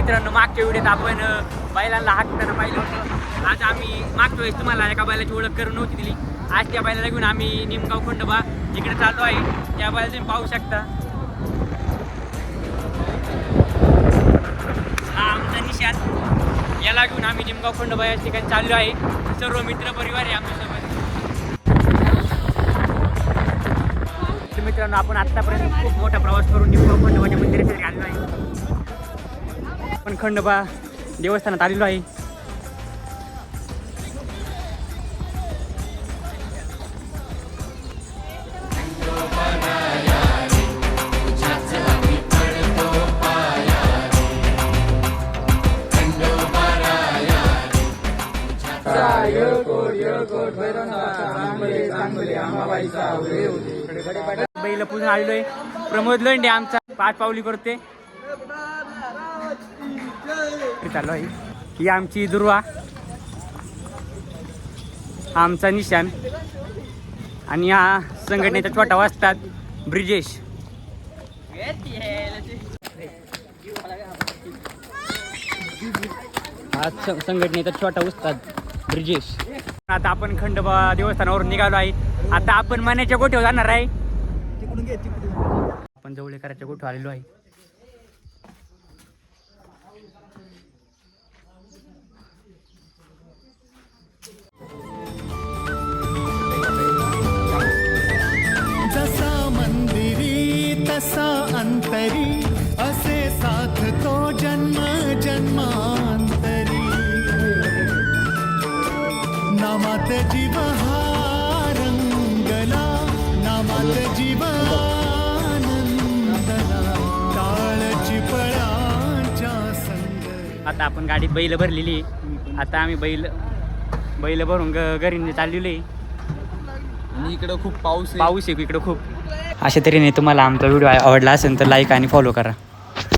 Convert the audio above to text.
मित्रांनो, मागच्या व्हिडिओत आपण बैलांना हाकताना पाहिलं होतं. आज आम्ही मागच्या वेळेस तुम्हाला एका बैलाची ओळख करून नव्हती दिली. आज त्या बैलाला घेऊन आम्ही निमगाव खंडोबा इकडे चाललो आहे. त्या बैला तुम्ही पाहू शकता. हा आमचा निशांत, याला घेऊन आम्ही निमगाव खंडोबा या ठिकाणी चाललो आहे. सर्व मित्र परिवार आहे आमच्यासोबत. मित्रांनो, आपण आतापर्यंत खूप मोठा प्रवास करून निमगाव खंडोबाच्या मंदिरासाठी आलेलो आहे. आपण खंडोबा देवस्थानात आलेलो आहे. बैल पूजून आलेलो आहे. प्रमोद लोंढे आमचा पाठ पावली करते. चालू आहे ही आमची दुर्वा, आमचा निशान आणि हा संघटनेचा छोटा वाजतात ब्रिजेश. हा संघटनेचा छोटा उस्ताद ब्रिजेश. आता आपण खंडोबा देवस्थानावरून निघालो आहे. आता आपण मण्याच्या गोठ्यावर जाणार आहे. आपण जवळेकराच्या गोठ्यावर आलेलो आहे. जसा मंदिरी तसा अंतरी, असे साथ तो जन्म जन्मांतरी. नामात जीव हा रंगला, नामात जीव आनंदला, काळची फळांच्या संग. आता आपण गाडीत बैल भरलेली. आता आम्ही बैल भरून घरी चाललेलो आहे. आणि इकडं खूप पाऊस आहे इकडं खूप. अशा तऱ्हेने तुम्हाला आमचा व्हिडिओ आवडला असेल तर लाईक आणि फॉलो करा.